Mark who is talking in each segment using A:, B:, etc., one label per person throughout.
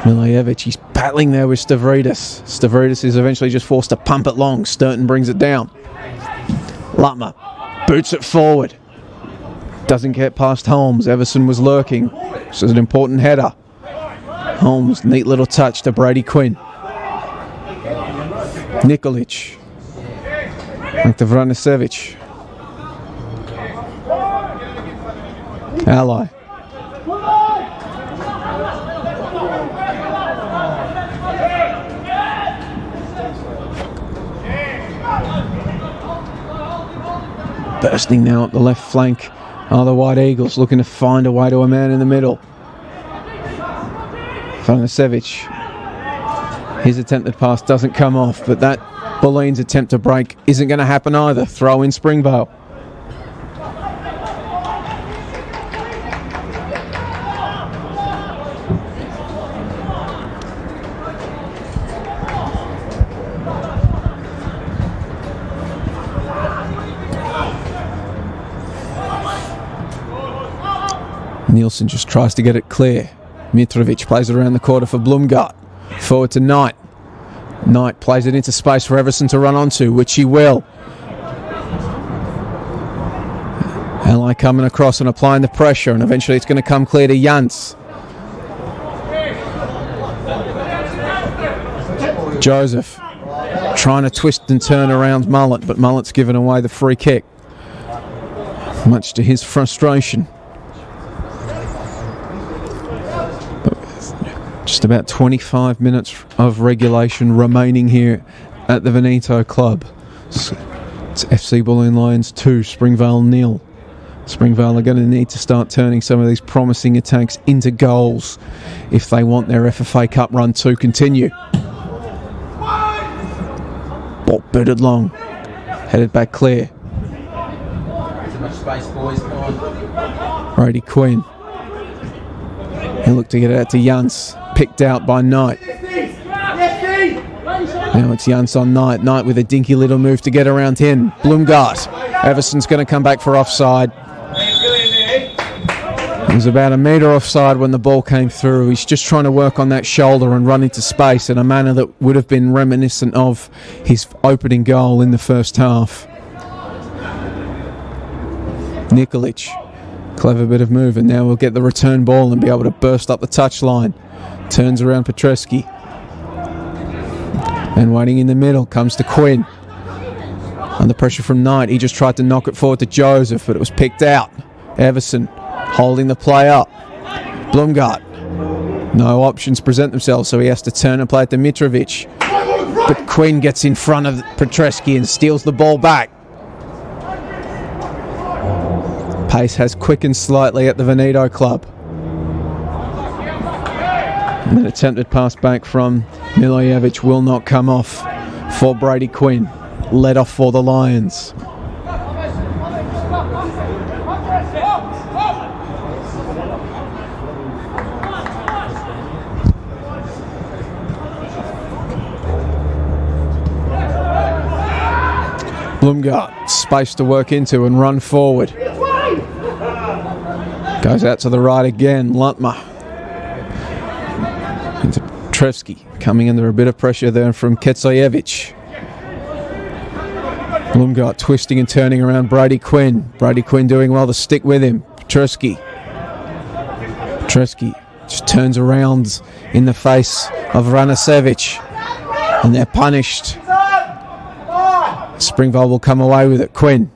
A: Milijevic, he's battling there with Stavridis. Stavridis is eventually just forced to pump it long. Sturton brings it down. Lutmer boots it forward. Doesn't get past Holmes. Everson was lurking. This is an important header. Holmes, neat little touch to Brady Quinn. Nikolic. Back to Vranisevic. Ally. Bursting now up the left flank are the White Eagles, looking to find a way to a man in the middle. Vranisevic. His attempted pass doesn't come off, but that Bulleen's attempt to break isn't going to happen either. Throw in Springvale. Nielsen just tries to get it clear. Mitrovic plays it around the quarter for Blumgart. Forward to Knight. Knight plays it into space for Everson to run onto, which he will. Ally coming across and applying the pressure, and eventually it's going to come clear to Jans. Joseph trying to twist and turn around Mullet, but Mullet's given away the free kick, much to his frustration. Just about 25 minutes of regulation remaining here at the Veneto Club. It's FC Bulleen Lions 2, Springvale 0. Springvale are going to need to start turning some of these promising attacks into goals if they want their FFA Cup run to continue. Ball booted long, headed back clear.
B: Too much space, boys. Come on.
A: Brady Quinn. He'll look to get it out to Jans. Picked out by Knight. Now it's Jans on Knight. Knight with a dinky little move to get around him. Blumgart. Everson's going to come back for offside. He was about a metre offside when the ball came through. He's just trying to work on that shoulder and run into space in a manner that would have been reminiscent of his opening goal in the first half. Nikolic. Clever bit of move, and now we'll get the return ball and be able to burst up the touchline. Turns around Petreski. And waiting in the middle comes to Quinn. Under pressure from Knight, he just tried to knock it forward to Joseph, but it was picked out. Everson holding the play up. Blumgart. No options present themselves, so he has to turn and play it to Mitrovic. But Quinn gets in front of Petreski and steals the ball back. Pace has quickened slightly at the Veneto Club. And an attempted pass back from Milijevic will not come off for Brady Quinn. Led off for the Lions. Blumgart, space to work into and run forward. Goes out to the right again, Lutmer. Into Trevsky, coming under a bit of pressure there from Ketsayevic. Blumgart twisting and turning around Brady Quinn. Brady Quinn doing well to stick with him. Petreski just turns around in the face of Vranisevic. And they're punished. Springvale will come away with it. Quinn.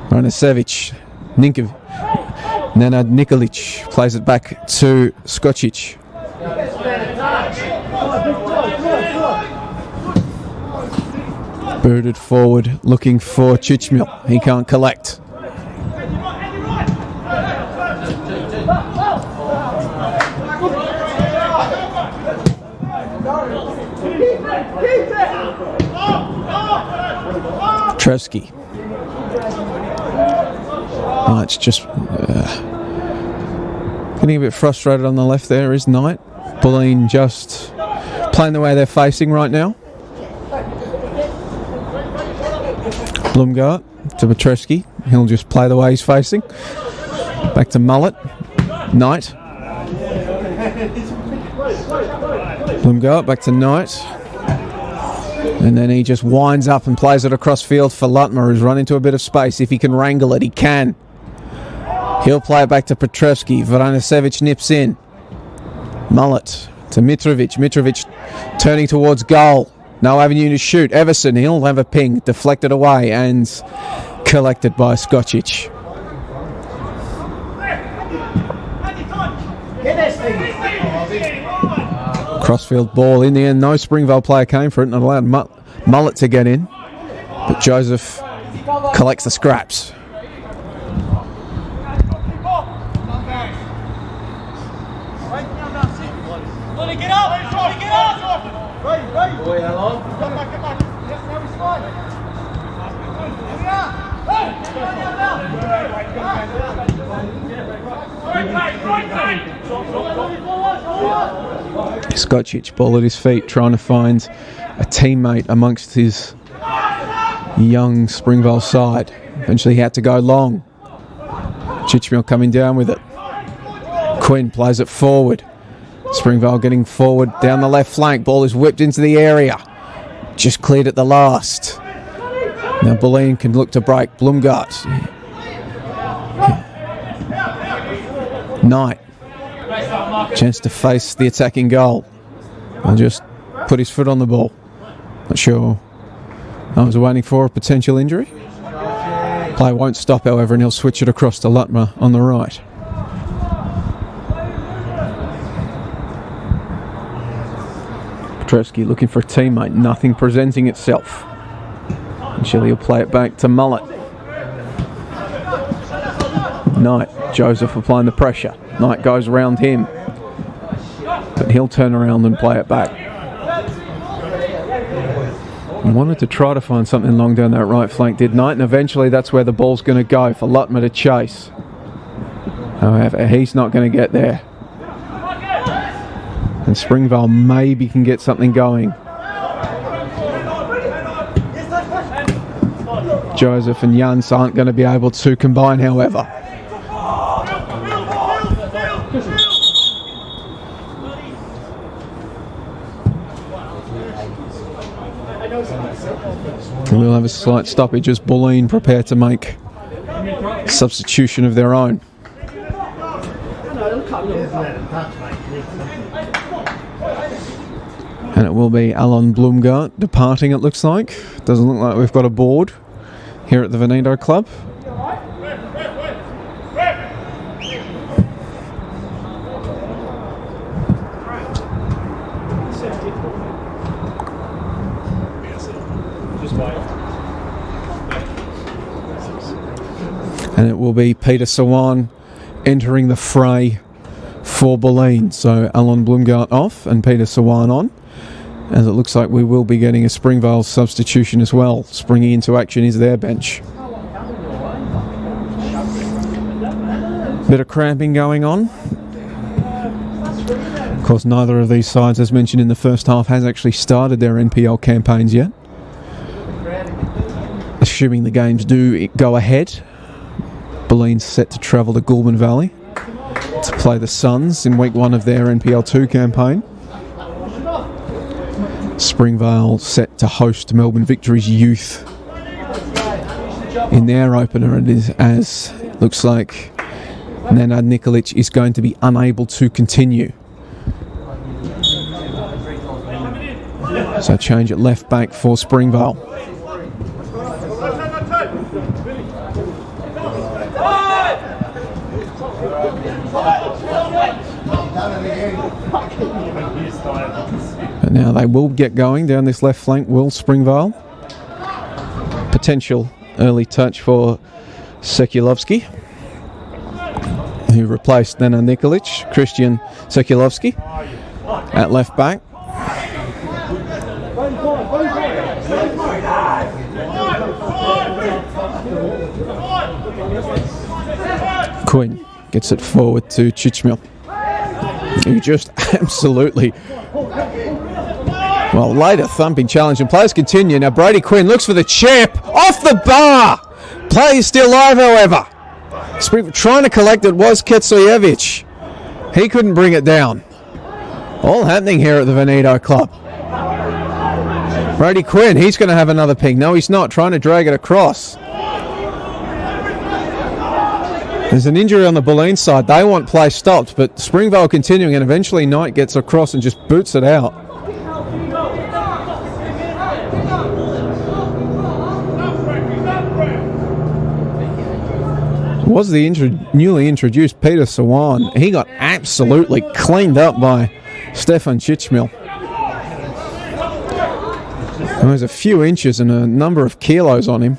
A: Vranisevic. Nenad Nikolic plays it back to Skocic. Booted forward, looking for Chichmil. He can't collect. Trevsky. Knight's just getting a bit frustrated on the left there is Knight. Bulleen just playing the way they're facing right now. Blumgart to Petreski. He'll just play the way he's facing. Back to Mullet. Knight. Blumgart back to Knight. And then he just winds up and plays it across field for Lutmer, who's run into a bit of space. If he can wrangle it, he can. He'll play it back to Petrevski. Vranisevic nips in. Mullet to Mitrovic. Mitrovic turning towards goal. No avenue to shoot. Everson, he'll have a ping. Deflected away and collected by Skocic. Crossfield ball in the end. No Springvale player came for it and allowed Mullet to get in. But Joseph collects the scraps. Skocic, ball at his feet, trying to find a teammate amongst his young Springvale side. Eventually he had to go long. Chichmil coming down with it. Quinn plays it forward. Springvale getting forward down the left flank. Ball is whipped into the area. Just cleared at the last. Now Bulleen can look to break. Blumgart. Knight. Chance to face the attacking goal. And just put his foot on the ball. Not sure. I was waiting for a potential injury. Play won't stop, however, and he'll switch it across to Lutmer on the right. Petrevski looking for a teammate. Nothing presenting itself. And Shelley will play it back to Mullet. Knight. Joseph applying the pressure. Knight goes around him. But he'll turn around and play it back. I wanted to try to find something long down that right flank, did Knight, and eventually that's where the ball's going to go for Lutmer to chase. However, he's not going to get there. And Springvale maybe can get something going. Joseph and Jans aren't going to be able to combine, however. And we'll have a slight stoppage as Bulleen prepare to make substitution of their own. And it will be Alon Blumgart departing, it looks like. Doesn't look like we've got a board here at the Veneto Club. And it will be Peter Sawan entering the fray for Bulleen. So Alon Blumgart off and Peter Sawan on. As it looks like we will be getting a Springvale substitution as well. Springing into action is their bench. Bit of cramping going on. Of course, neither of these sides, as mentioned in the first half, has actually started their NPL campaigns yet. Assuming the games do go ahead, Bulleen's set to travel to Goulburn Valley to play the Suns in week 1 of their NPL 2 campaign. Springvale set to host Melbourne Victory's youth in their opener, and as looks like Nenad Nikolic is going to be unable to continue. So change at left back for Springvale. But now they will get going down this left flank, will Springvale. Potential early touch for Sekulovsky, who replaced Nenad Nikolic. Christian Sekulovsky at left back. Quinn gets it forward to Chichmil, who just absolutely, well, laid a thumping challenge, and players continue. Now Brady Quinn looks for the chip, off the bar. Play is still live, however. Trying to collect it was Ketsoyevich. He couldn't bring it down. All happening here at the Veneto Club. Brody Quinn, he's going to have another ping. No, he's not. Trying to drag it across. There's an injury on the Bulleen side. They want play stopped, but Springvale continuing, and eventually Knight gets across and just boots it out. Was the newly introduced Peter Sawan. He got absolutely cleaned up by Stefan Chichmil. There's a few inches and a number of kilos on him.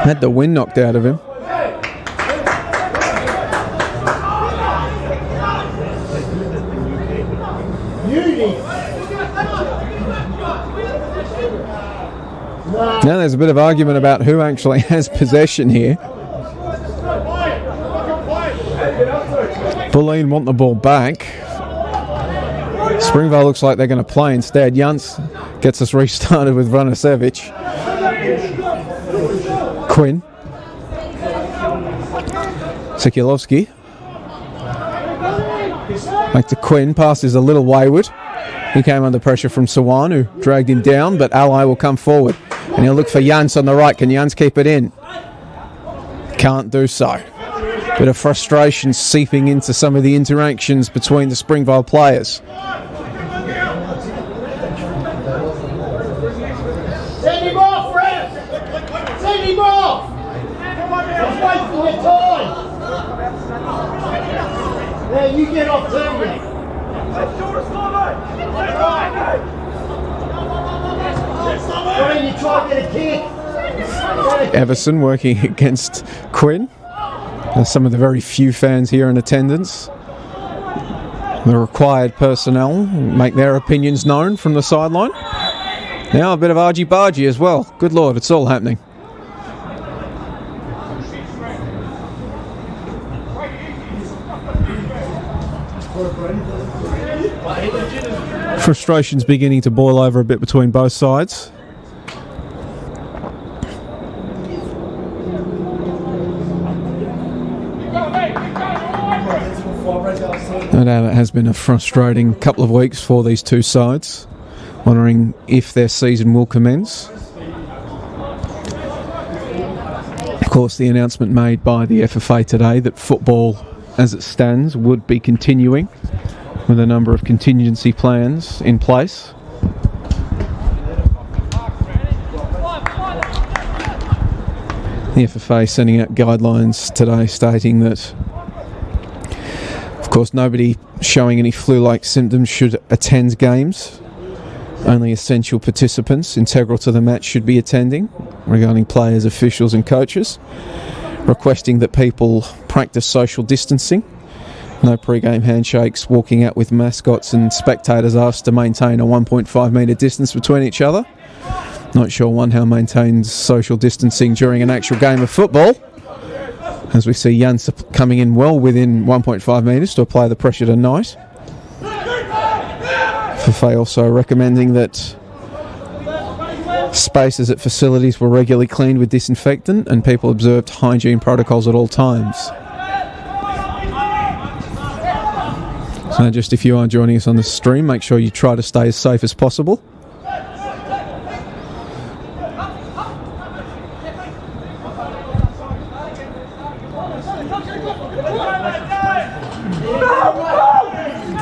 A: Had the wind knocked out of him. Now there's a bit of argument about who actually has possession here. Bulleen want the ball back. Springvale looks like they're going to play instead. Jans gets us restarted with Vranisevic. Quinn. Sikolovsky. Back to Quinn. Pass is a little wayward. He came under pressure from Sawan, who dragged him down, but Ally will come forward. And he'll look for Jans on the right. Can Jans keep it in? Can't do so. Bit of frustration seeping into some of the interactions between the Springvale players.
C: Send him off, ref! Send him off! He's wasting your time! There, you get off too, mate. You try to get a kick.
A: Everson working against Quinn. There's some of the very few fans here in attendance. The required personnel make their opinions known from the sideline. Now a bit of argy-bargy as well. Good Lord, it's all happening. Frustration's beginning to boil over a bit between both sides. No doubt it has been a frustrating couple of weeks for these two sides, wondering if their season will commence. Of course, the announcement made by the FFA today that football as it stands would be continuing with a number of contingency plans in place. The FFA sending out guidelines today stating that, of course, nobody showing any flu-like symptoms should attend games. Only essential participants integral to the match should be attending, regarding players, officials and coaches. Requesting that people practice social distancing. No pre-game handshakes, walking out with mascots, and spectators asked to maintain a 1.5 metre distance between each other. Not sure one how maintains social distancing during an actual game of football, as we see Jans coming in well within 1.5 metres to apply the pressure to Knight. FFA also recommending that spaces at facilities were regularly cleaned with disinfectant and people observed hygiene protocols at all times. So just if you are joining us on the stream, make sure you try to stay as safe as possible.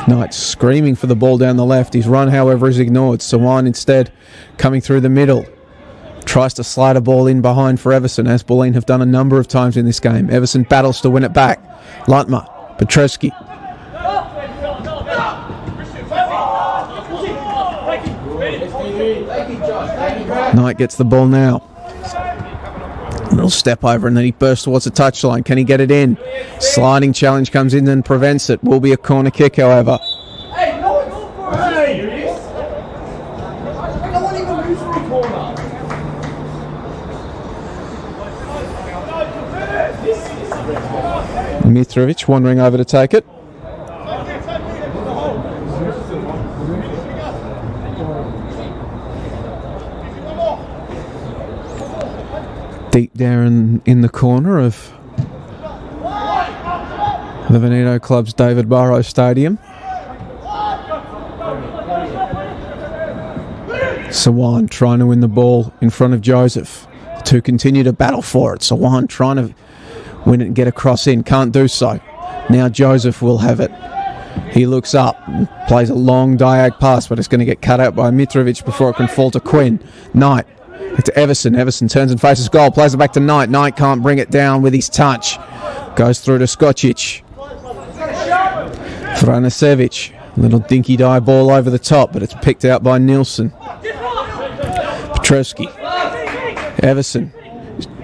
A: Knight screaming for the ball down the left. His run, however, is ignored. Sawan instead coming through the middle. Tries to slide a ball in behind for Everson, as Bulleen have done a number of times in this game. Everson battles to win it back. Lutmer, Petrovsky. Knight gets the ball now. A little step over and then he bursts towards the touchline. Can he get it in? Sliding challenge comes in and prevents it. Will be a corner kick, however. Mitrovic wandering over to take it. Deep down in the corner of the Veneto Club's David Barrow Stadium. Sawan trying to win the ball in front of Joseph. The two continue to battle for it. Sawan trying to win it and get a cross in. Can't do so. Now Joseph will have it. He looks up and plays a long diag pass, but it's going to get cut out by Mitrovic before it can fall to Quinn. Knight to Everson. Everson turns and faces goal. Plays it back to Knight. Knight can't bring it down with his touch. Goes through to Skocic. Vranisevic. Little dinky die ball over the top, but it's picked out by Nielsen. Petrovski. Everson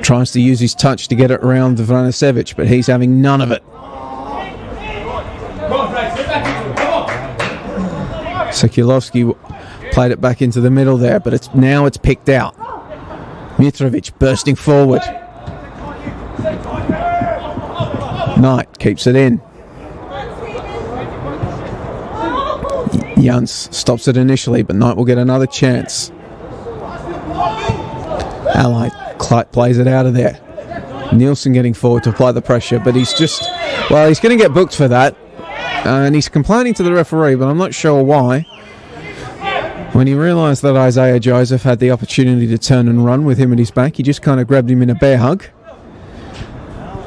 A: tries to use his touch to get it around the Vranisevic, but he's having none of it. Sekulovsky played it back into the middle there, but it's picked out. Mitrovic bursting forward. Knight keeps it in. Jans stops it initially, but Knight will get another chance. Ally plays it out of there. Nielsen getting forward to apply the pressure, but he's going to get booked for that. And he's complaining to the referee, but I'm not sure why. When he realised that Isaiah Joseph had the opportunity to turn and run with him at his back, he just kind of grabbed him in a bear hug.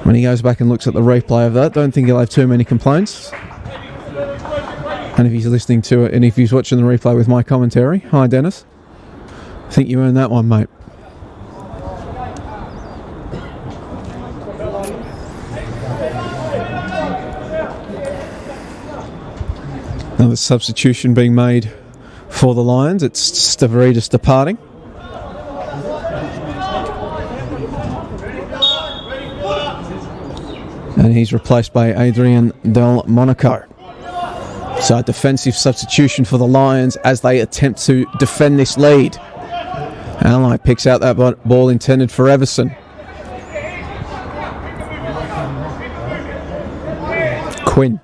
A: When he goes back and looks at the replay of that, don't think he'll have too many complaints. And if he's listening to it, and if he's watching the replay with my commentary, hi Dennis, I think you earned that one, mate. Another substitution being made for the Lions. It's Stavridis departing. And he's replaced by Adrian Del Monaco. So a defensive substitution for the Lions as they attempt to defend this lead. Ally picks out that ball intended for Everson. Quinn.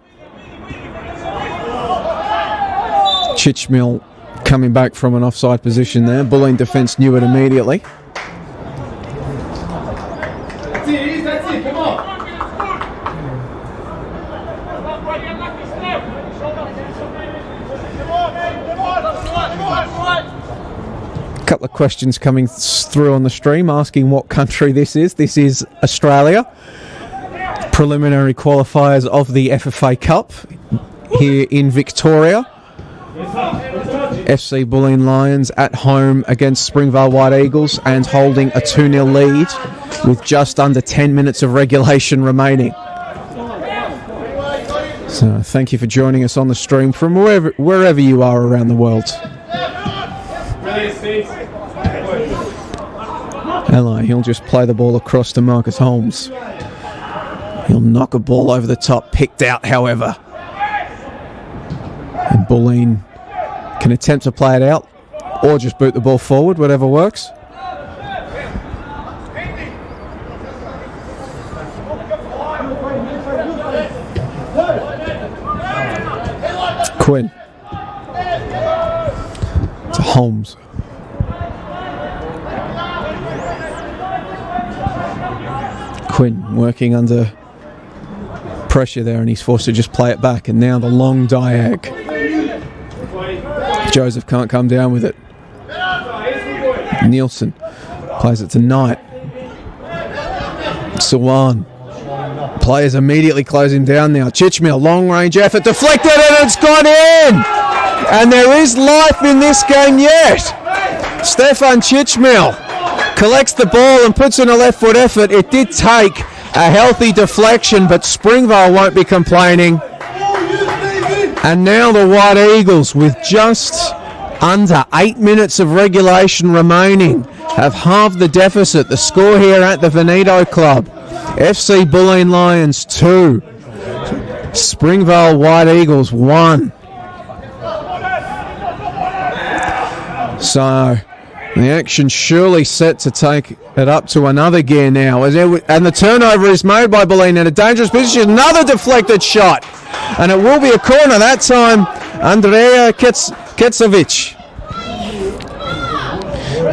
A: Chichmil coming back from an offside position there. Bulleen defence knew it immediately.
C: That's it, come on.
A: A couple of questions coming through on the stream asking what country this is. This is Australia. Preliminary qualifiers of the FFA Cup here in Victoria. FC Bulleen Lions at home against Springvale White Eagles and holding a 2-0 lead with just under 10 minutes of regulation remaining. So thank you for joining us on the stream from wherever you are around the world. Ally, he'll just play the ball across to Marcus Holmes. He'll knock a ball over the top, picked out however. And Bulleen can attempt to play it out or just boot the ball forward, whatever works. Quinn to Holmes. Quinn working under pressure there and he's forced to just play it back, and now the long diag. Joseph can't come down with it. Nielsen plays it to Knight. Sawan. Players immediately close him down now. Chichmil, long range effort, deflected and it's gone in! And there is life in this game yet. Stefan Chichmil collects the ball and puts in a left foot effort. It did take a healthy deflection, but Springvale won't be complaining. And now the White Eagles, with just under 8 minutes of regulation remaining, have halved the deficit. The score here at the Veneto Club. FC Bulleen Lions 2. Springvale White Eagles 1. So the action surely set to take it up to another gear now. And the turnover is made by Bulleen in a dangerous position. Another deflected shot. And it will be a corner that time. Andrea Ketsovic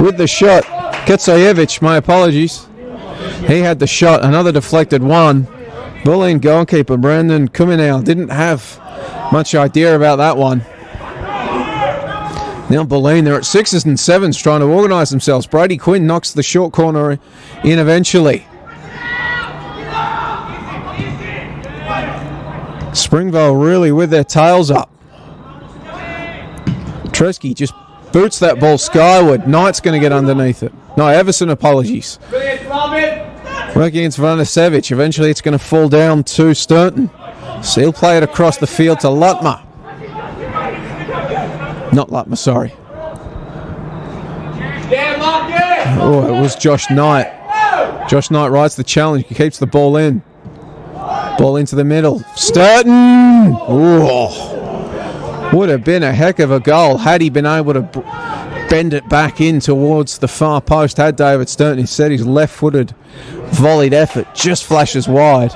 A: with the shot. Ketsojevic, my apologies. He had the shot. Another deflected one. Bulleen goalkeeper Brandon Kuminau didn't have much idea about that one. Now Bulleen, they're at 6s and 7s trying to organise themselves. Brady Quinn knocks the short corner in eventually. Springvale really with their tails up. Tresky just boots that ball skyward. Knight's going to get underneath it. No, Everson, apologies. Working against Vranisevic. Eventually it's going to fall down to Sturton. So he'll play it across the field to Lutmer. Not Lutmer, sorry. Oh, it was Josh Knight. Josh Knight rides the challenge. He keeps the ball in. Ball into the middle. Sturton! Oh, would have been a heck of a goal had he been able to bend it back in towards the far post. Had David Sturton instead, his left-footed volleyed effort just flashes wide.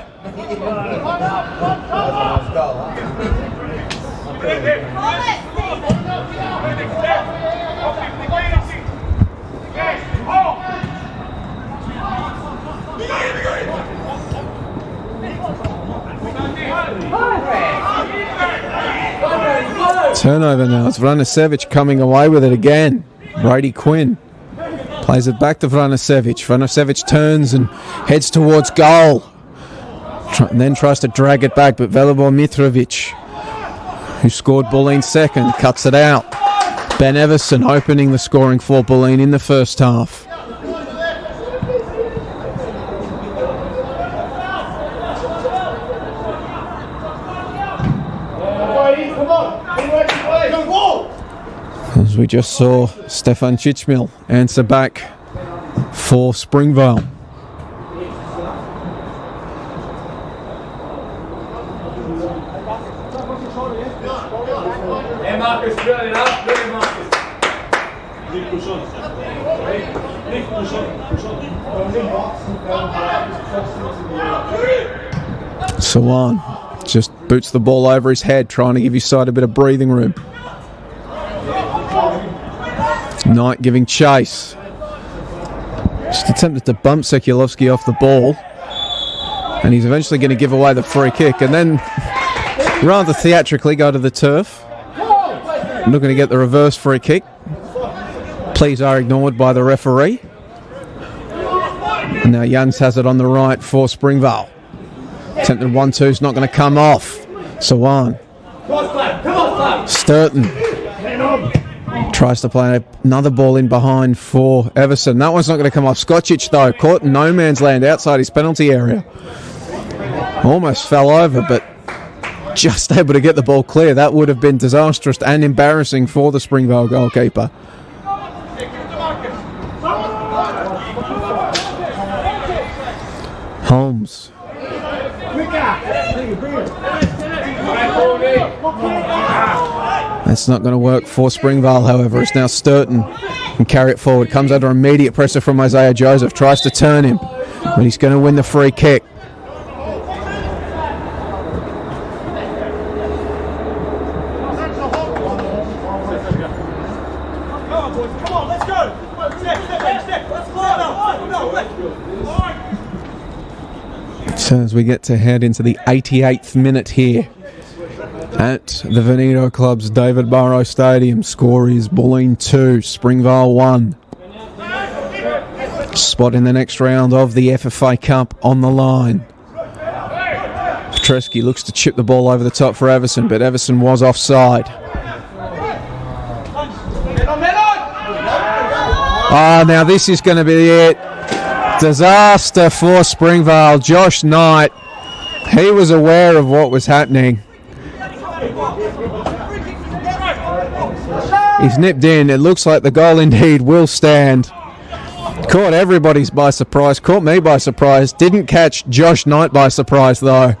A: Turnover now. It's Vranisevic coming away with it again. Brady Quinn plays it back to Vranisevic. Vranisevic turns and heads towards goal. And then tries to drag it back, but Velibor Mitrovic, who scored Bulleen second, cuts it out. Ben Everson opening the scoring for Bulleen in the first half. As we just saw Stefan Chichmil answer back for Springvale.
D: Hey Marcus, fill it up. Ready, Marcus.
A: Sawan just boots the ball over his head, trying to give his side a bit of breathing room. Knight giving chase. Just attempted to bump Sekulovsky off the ball. And he's eventually going to give away the free kick. And then rather theatrically go to the turf. Looking to get the reverse free kick. Pleas are ignored by the referee. And now Jans has it on the right for Springvale. Attempted 1-2 is not going to come off. Sawan. Sturton tries to play another ball in behind for Everson. That one's not going to come off. Skocic, though, caught in no man's land outside his penalty area. Almost fell over, but just able to get the ball clear. That would have been disastrous and embarrassing for the Springvale goalkeeper. Holmes. That's not going to work for Springvale, however. It's now Sturton can carry it forward. Comes under immediate pressure from Isaiah Joseph. Tries to turn him, but he's going to win the free kick. So as we get to head into the 88th minute here at the Veneto Club's David Barrow Stadium, score is Bulleen 2, Springvale 1. Spot in the next round of the FFA Cup on the line. Petreski looks to chip the ball over the top for Everson, but Everson was offside. Now this is going to be it. Disaster for Springvale. Josh Knight, he was aware of what was happening. He's nipped in. It looks like the goal indeed will stand. Caught everybody by surprise. Caught me by surprise. Didn't catch Josh Knight by surprise though.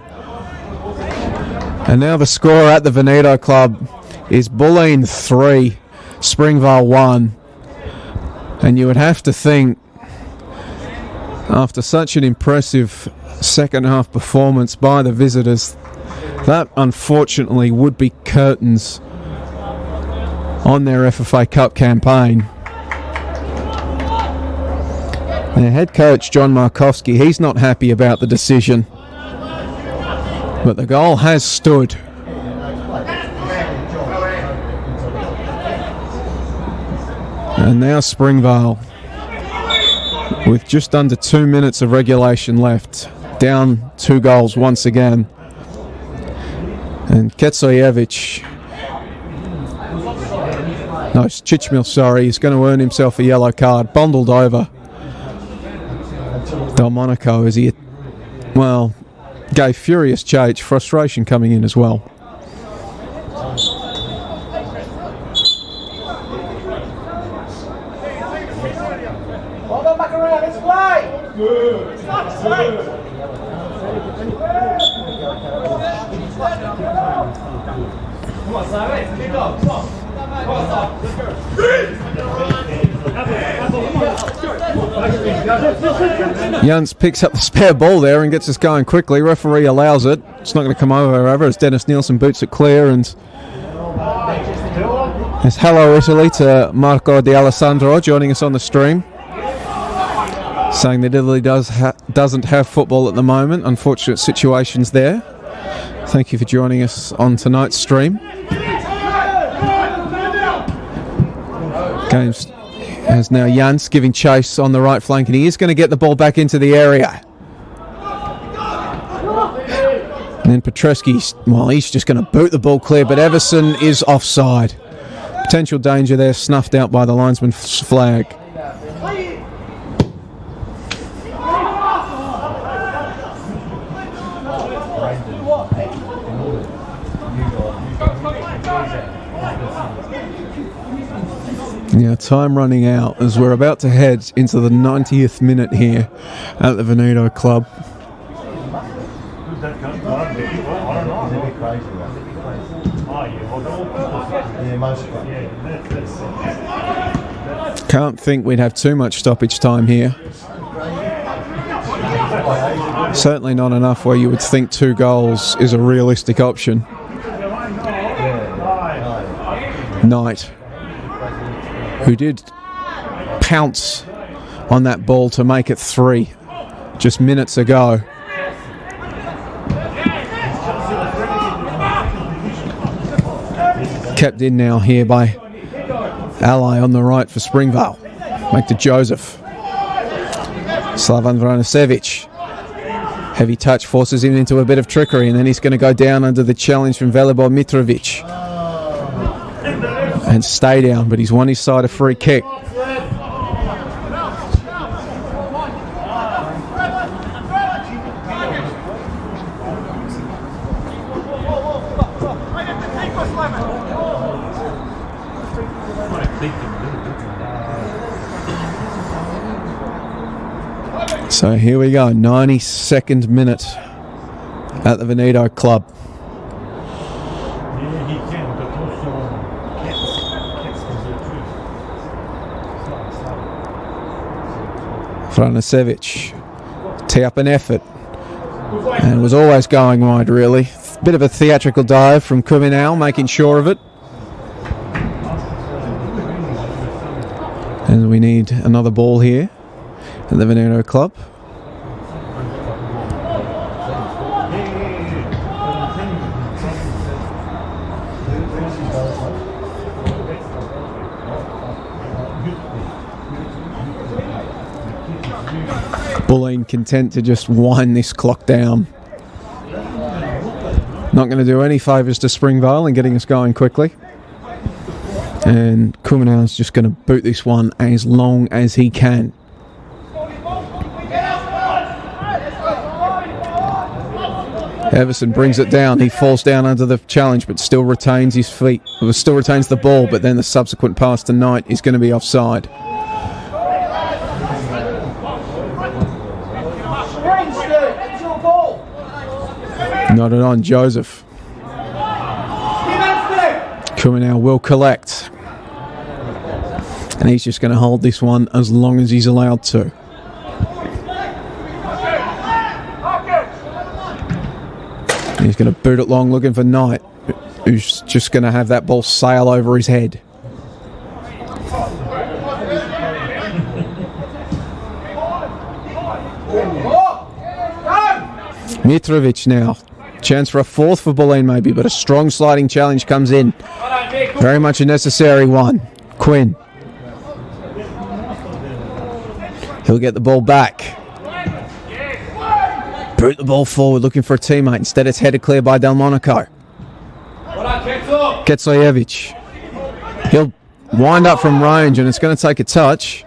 A: And now the score at the Veneto Club is Bulleen 3, Springvale 1. And you would have to think, after such an impressive second half performance by the visitors, that unfortunately would be curtains on their FFA Cup campaign. Their head coach John Markowski, he's not happy about the decision. But the goal has stood. And now Springvale, with just under 2 minutes of regulation left, down 2 goals once again. And Ketsojevic, no, Chichmil, sorry, he's going to earn himself a yellow card. Bundled over Delmonico as he, well, gave furious chase, frustration coming in as well.
C: Hold on back around, let's play! Stop, play!
D: Come on, Simon. Keep up. Come on. Come on, let's go.
A: Jans picks up the spare ball there and gets us going quickly. Referee allows it. It's not going to come over, however, as Dennis Nielsen boots it clear. And it's hello Italy to Marco Di Alessandro joining us on the stream, saying that Italy doesn't have football at the moment. Unfortunate situations there. Thank you for joining us on tonight's stream. Games has now Jans giving chase on the right flank, and he is going to get the ball back into the area. And then Petreski, well, he's just going to boot the ball clear, but Everson is offside. Potential danger there, snuffed out by the linesman's flag. Now, time running out as we're about to head into the 90th minute here at the Veneto Club. Can't think we'd have too much stoppage time here. Certainly not enough where you would think 2 goals is a realistic option. Knight, who did pounce on that ball to make it 3 just minutes ago. Kept in now here by Ally on the right for Springvale. Back to Joseph. Slavan Vranisevic. Heavy touch forces him into a bit of trickery, and then he's going to go down under the challenge from Velibor Mitrovic. And stay down, but he's won his side a free kick. So here we go, 92nd minute at the Veneto Club. Vranisevic tee up an effort and was always going wide, really. Bit of a theatrical dive from Kuminau, making sure of it. And we need another ball here at the Veneto Club. Bulleen content to just wind this clock down. Not going to do any favours to Springvale in getting us going quickly. And Kuminau's just going to boot this one as long as he can. Everson brings it down. He falls down under the challenge, but still retains his feet. Still retains the ball, but then the subsequent pass to Knight is going to be offside. Nodded on Joseph. Kuminau will collect. And he's just going to hold this one as long as he's allowed to. He's going to boot it long, looking for Knight, who's just going to have that ball sail over his head. Mitrovic now Chance for a fourth for Bulleen maybe, but a strong sliding challenge comes in. Very much a necessary one. Quinn. He'll get the ball back. Boot the ball forward, looking for a teammate. Instead, it's headed clear by Delmonico. Ketsojevic. He'll wind up from range, and it's going to take a touch.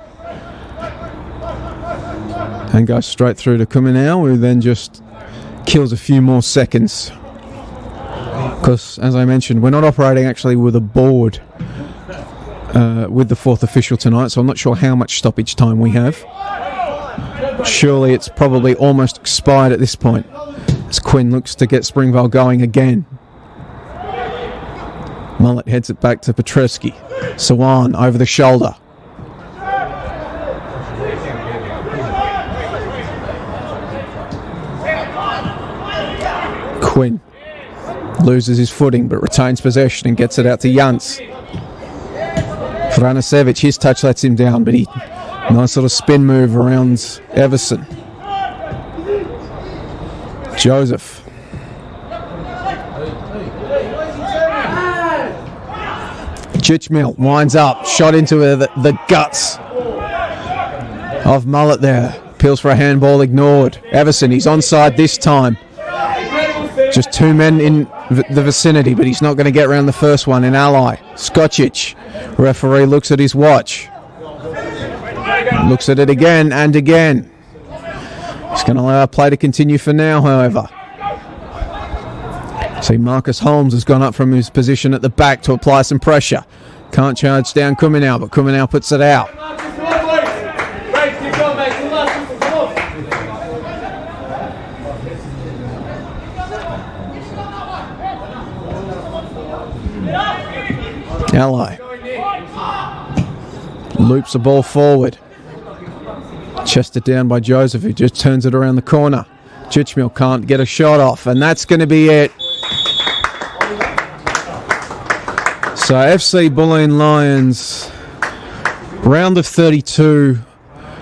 A: And go straight through to Kuminau, who then just kills a few more seconds. Because, as I mentioned, we're not operating actually with a board with the fourth official tonight, so I'm not sure how much stoppage time we have. Surely it's probably almost expired at this point, as Quinn looks to get Springvale going again. Mullet heads it back to Petreski. Sawan over the shoulder. Quinn loses his footing but retains possession and gets it out to Jans. Franasevic, his touch lets him down, but nice little spin move around Everson. Joseph. Chichmill winds up, shot into the guts of Mullet there. Appeals for a handball, ignored. Everson, he's onside this time. Just two men in the vicinity, but he's not going to get around the first one in Ally. Skocic. Referee looks at his watch. Looks at it again and again. He's going to allow play to continue for now, however. See, Marcus Holmes has gone up from his position at the back to apply some pressure. Can't charge down Kuminau, but Kuminau puts it out. Ally loops the ball forward. Chested down by Joseph, who just turns it around the corner. Chichmill can't get a shot off, and that's going to be it. So FC Bulleen Lions, round of 32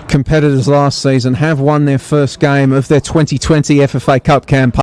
A: competitors last season, have won their first game of their 2020 FFA Cup campaign.